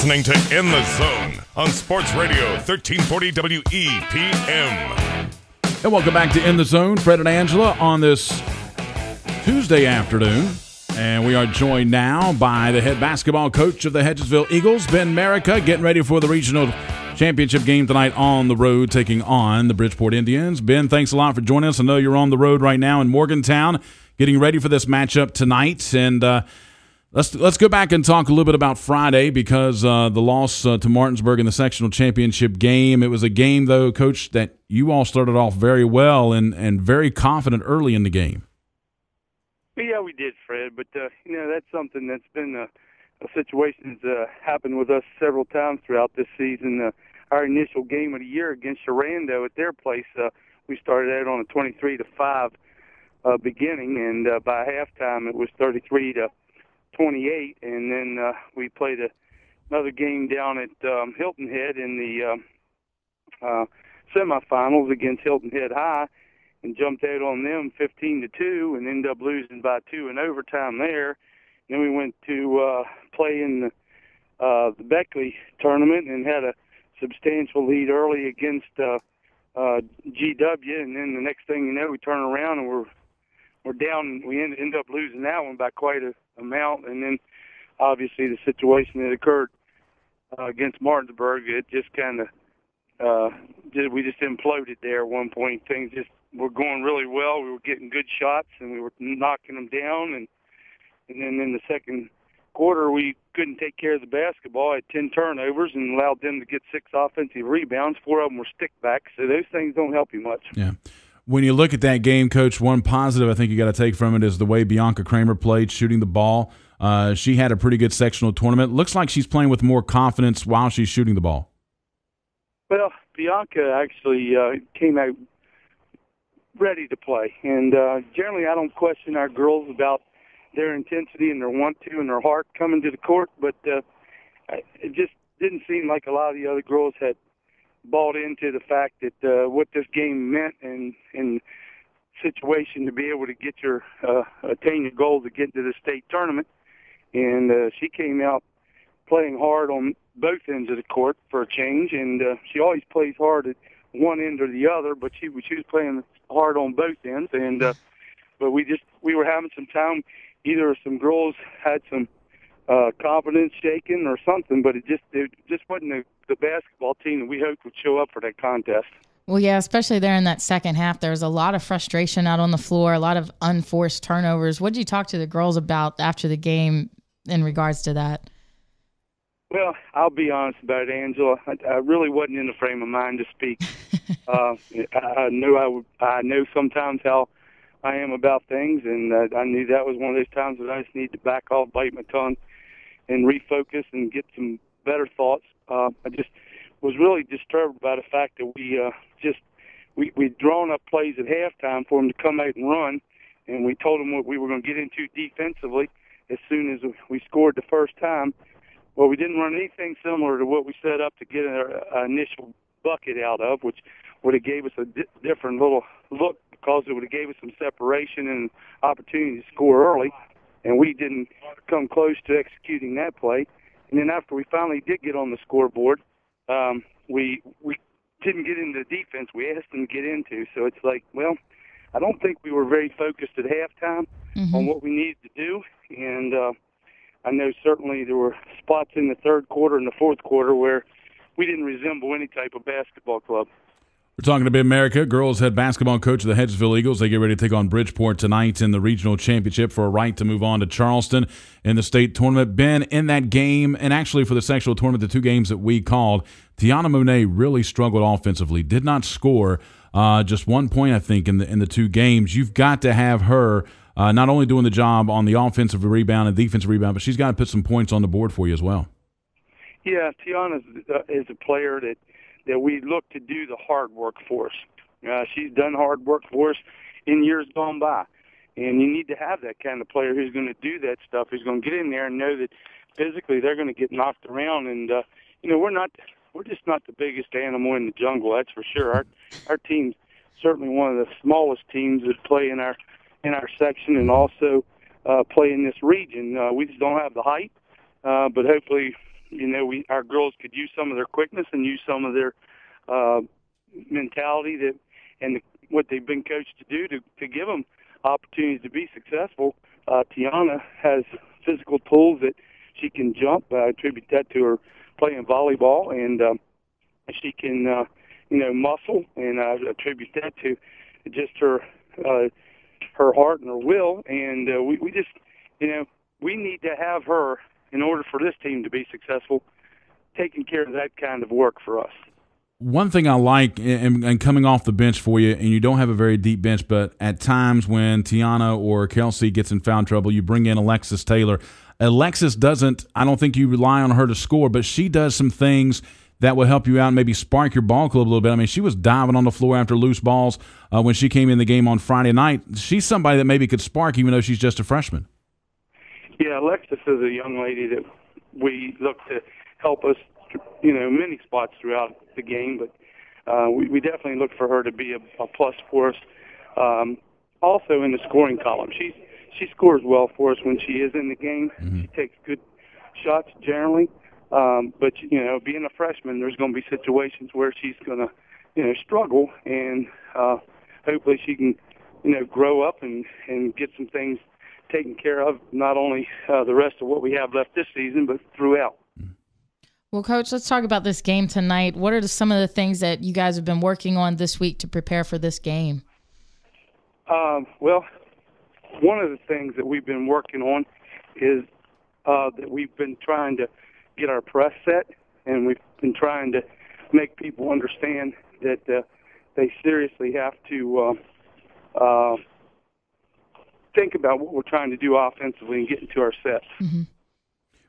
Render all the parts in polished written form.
listening to In the Zone on Sports Radio 1340 WEPM. And welcome back to In the Zone. Fred and Angela on this Tuesday afternoon. And we are joined now by the head basketball coach of the Hedgesville Eagles, Ben Merica, getting ready for the regional championship game tonight on the road, taking on the Bridgeport Indians. Ben, thanks a lot for joining us. I know you're on the road right now in Morgantown, getting ready for this matchup tonight. And let's go back and talk a little bit about Friday, because the loss to Martinsburg in the sectional championship game. It was a game, though, Coach, that you all started off very well and very confident early in the game. Yeah, we did, Fred. But, that's something that's been a situation that's happened with us several times throughout this season. Our initial game of the year against Sharando at their place, we started out on a 23-5 beginning, and by halftime it was 33-28, and then we played another game down at Hilton Head in the semifinals against Hilton Head High, and jumped out on them 15-2, and ended up losing by 2 in overtime there. Then we went to play in the Beckley tournament and had a substantial lead early against GW, and then the next thing you know, we turn around and we're down. We end up losing that one by quite a amount, and then obviously the situation that occurred against Martinsburg, it just kind of we just imploded there at one point. Things just were going really well. We were getting good shots, and we were knocking them down, and then in the second quarter, we couldn't take care of the basketball. I had 10 turnovers and allowed them to get 6 offensive rebounds. 4 of them were stickbacks, so those things don't help you much. Yeah. When you look at that game, Coach, one positive I think you got to take from it is the way Bianca Kramer played, shooting the ball. She had a pretty good sectional tournament. Looks like she's playing with more confidence while she's shooting the ball. Well, Bianca actually came out ready to play, and generally I don't question our girls about their intensity and their want to and their heart coming to the court, but it just didn't seem like a lot of the other girls had bought into the fact that what this game meant and situation to be able to get your attain your goal to get to the state tournament. And she came out playing hard on both ends of the court for a change, and she always plays hard at one end or the other, but she was playing hard on both ends. And but we were having some time. Either some girls had some confidence shaken or something, but it just wasn't the basketball team that we hoped would show up for that contest. Well, yeah, especially there in that second half, there was a lot of frustration out on the floor, a lot of unforced turnovers. What did you talk to the girls about after the game in regards to that? Well, I'll be honest about it, Angela. I really wasn't in the frame of mind to speak. I know sometimes how I am about things, and I knew that was one of those times that I just need to back off, bite my tongue, and refocus and get some better thoughts. I just was really disturbed by the fact that we'd drawn up plays at halftime for them to come out and run, and we told them what we were going to get into defensively as soon as we scored the first time. Well, we didn't run anything similar to what we set up to get our initial bucket out of, which would have gave us a different little look, because it would have gave us some separation and opportunity to score early, and we didn't come close to executing that play. And then after we finally did get on the scoreboard, we didn't get into the defense we asked them to get into. So it's like, well, I don't think we were very focused at halftime on what we needed to do, and I know certainly there were spots in the third quarter and the fourth quarter where we didn't resemble any type of basketball club. We're talking to Ben Merica, girls head basketball coach of the Hedgesville Eagles. They get ready to take on Bridgeport tonight in the regional championship for a right to move on to Charleston in the state tournament. Ben, in that game, and actually for the sectional tournament, the 2 games that we called, Tiana Monet really struggled offensively, did not score just 1 point, I think, in the 2 games. You've got to have her not only doing the job on the offensive rebound and defensive rebound, but she's got to put some points on the board for you as well. Yeah, Tiana is a player that we look to do the hard work for us. She's done hard work for us in years gone by. And you need to have that kind of player who's going to do that stuff, who's going to get in there and know that physically they're going to get knocked around. And, we're just not the biggest animal in the jungle, that's for sure. Our team's certainly one of the smallest teams that play in our section and also play in this region. We just don't have the height, but hopefully our girls could use some of their quickness and use some of their mentality what they've been coached to do to give them opportunities to be successful. Tiana has physical tools that she can jump. I attribute that to her playing volleyball, and she can, muscle, and I attribute that to just her heart and her will. And we just, we need to have her in order for this team to be successful, taking care of that kind of work for us. One thing I like, and coming off the bench for you, and you don't have a very deep bench, but at times when Tiana or Kelsey gets in foul trouble, you bring in Alexis Taylor. Alexis doesn't, I don't think you rely on her to score, but she does some things that will help you out and maybe spark your ball club a little bit. I mean, she was diving on the floor after loose balls when she came in the game on Friday night. She's somebody that maybe could spark even though she's just a freshman. Yeah, Alexis is a young lady that we look to help us, many spots throughout the game, but we definitely look for her to be a plus for us. Also in the scoring column, she scores well for us when she is in the game. Mm-hmm. She takes good shots generally, but being a freshman, there's going to be situations where she's going to struggle, and hopefully she can grow up and get some things taken care of, not only the rest of what we have left this season, but throughout. Well, Coach, let's talk about this game tonight. What are some of the things that you guys have been working on this week to prepare for this game? Well, one of the things that we've been working on is that we've been trying to get our press set, and we've been trying to make people understand that they seriously have to think about what we're trying to do offensively and get into our sets. Mm-hmm.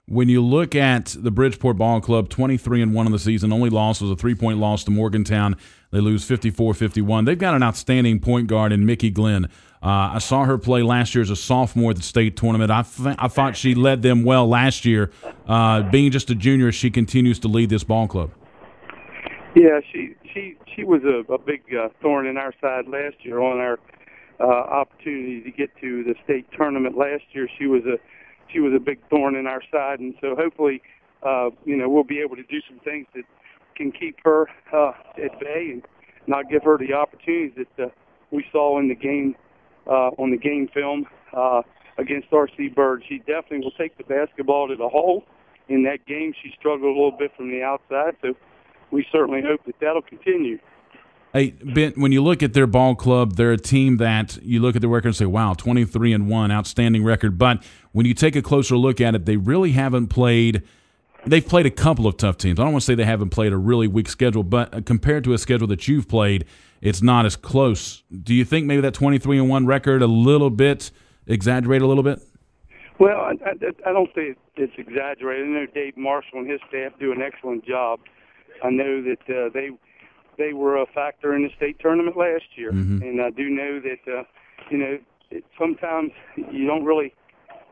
When you look at the Bridgeport Ball Club, 23-1 in the season, only loss was a 3-point loss to Morgantown. They lose 54-51. They've got an outstanding point guard in Mickey Glenn. I saw her play last year as a sophomore at the state tournament. I thought she led them well last year. Being just a junior, she continues to lead this ball club. Yeah, she was a big thorn in our side last year on our opportunity to get to the state tournament last year. She was a big thorn in our side, and so hopefully, we'll be able to do some things that can keep her at bay and not give her the opportunities that we saw in the game on the game film against RC Bird. She definitely will take the basketball to the hole. In that game, she struggled a little bit from the outside, so we certainly hope that that'll continue. Hey, Ben, when you look at their ball club, they're a team that you look at their record and say, wow, 23-1, outstanding record. But when you take a closer look at it, they really haven't played – they've played a couple of tough teams. I don't want to say they haven't played a really weak schedule, but compared to a schedule that you've played, it's not as close. Do you think maybe that 23-1 record a little bit exaggerated a little bit? Well, I don't think it's exaggerated. I know Dave Marshall and his staff do an excellent job. I know that they were a factor in the state tournament last year, mm-hmm. and I do know that sometimes you don't really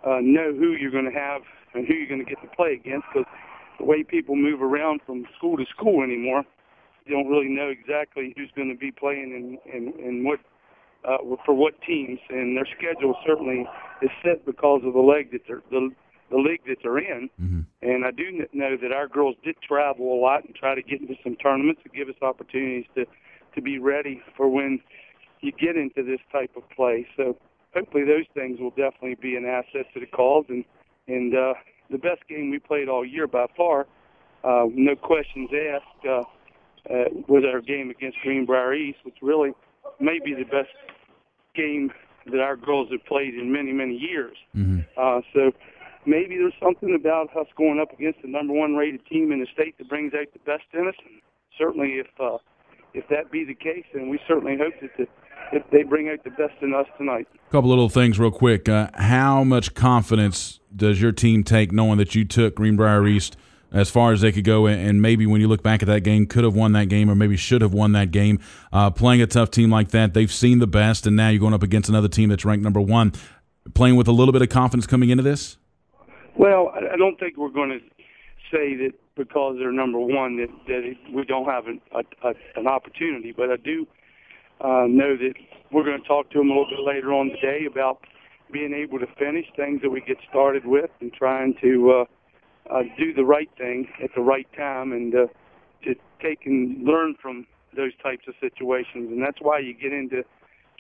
know who you're going to have and who you're going to get to play against, because the way people move around from school to school anymore, you don't really know exactly who's going to be playing and what for what teams, and their schedule certainly is set because of the league that they're in. Mm-hmm. And I do know that our girls did travel a lot and try to get into some tournaments to give us opportunities to be ready for when you get into this type of play. So hopefully those things will definitely be an asset to the cause. And the best game we played all year by far, no questions asked, was our game against Greenbrier East, which really may be the best game that our girls have played in many, many years. Mm-hmm. So maybe there's something about us going up against the number one rated team in the state that brings out the best in us. And certainly if that be the case, then we certainly hope that if they bring out the best in us tonight. A couple little things real quick. How much confidence does your team take knowing that you took Greenbrier East as far as they could go, and maybe when you look back at that game, could have won that game or maybe should have won that game? Playing a tough team like that, they've seen the best, and now you're going up against another team that's ranked number one. Playing with a little bit of confidence coming into this? Well, I don't think we're going to say that because they're number one that we don't have an opportunity, but I do know that we're going to talk to them a little bit later on today about being able to finish things that we get started with and trying to do the right thing at the right time and to take and learn from those types of situations. And that's why you get into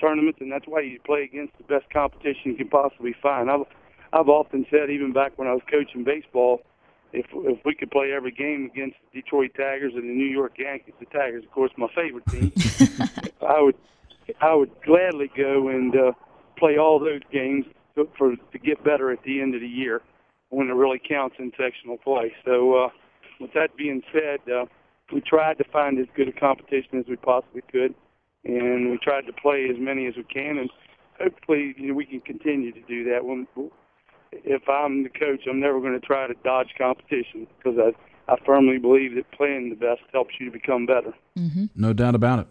tournaments, and that's why you play against the best competition you can possibly find. I've often said, even back when I was coaching baseball, if we could play every game against the Detroit Tigers and the New York Yankees, the Tigers, of course, my favorite team, I would gladly go and play all those games to get better at the end of the year when it really counts in sectional play. So with that being said, we tried to find as good a competition as we possibly could, and we tried to play as many as we can, and hopefully we can continue to do that. If I'm the coach, I'm never going to try to dodge competition because I firmly believe that playing the best helps you to become better. Mm-hmm. No doubt about it.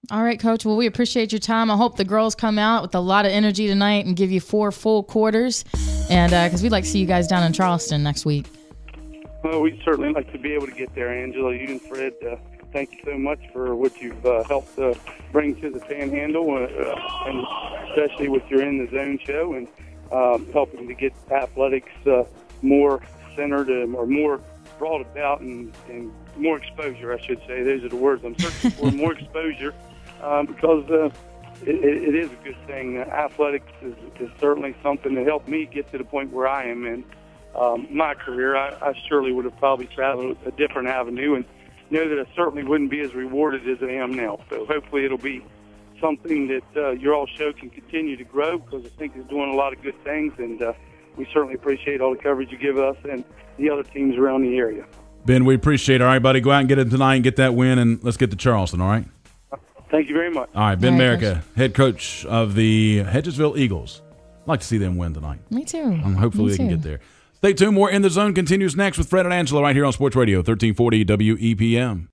All right, Coach. Well, we appreciate your time. I hope the girls come out with a lot of energy tonight and give you 4 full quarters, and because we'd like to see you guys down in Charleston next week. Well, we'd certainly like to be able to get there, Angela. You and Fred, thank you so much for what you've helped bring to the Panhandle, and especially with your In the Zone show and helping to get athletics more centered or more brought about and more exposure, I should say. Those are the words I'm searching for, more exposure, because it is a good thing. Athletics is certainly something that helped me get to the point where I am in my career. I surely would have probably traveled a different avenue and know that I certainly wouldn't be as rewarded as I am now. So hopefully it'll be something that your all show can continue to grow, because I think it's doing a lot of good things, and we certainly appreciate all the coverage you give us and the other teams around the area. Ben, we appreciate it. All right, buddy, go out and get it tonight and get that win, and let's get to Charleston, all right? Thank you very much. All right, Ben All right, Merica, head coach of the Hedgesville Eagles. I'd like to see them win tonight. Me too. Hopefully they can get there. Stay tuned. More In the Zone continues next with Fred and Angela right here on Sports Radio 1340 WEPM.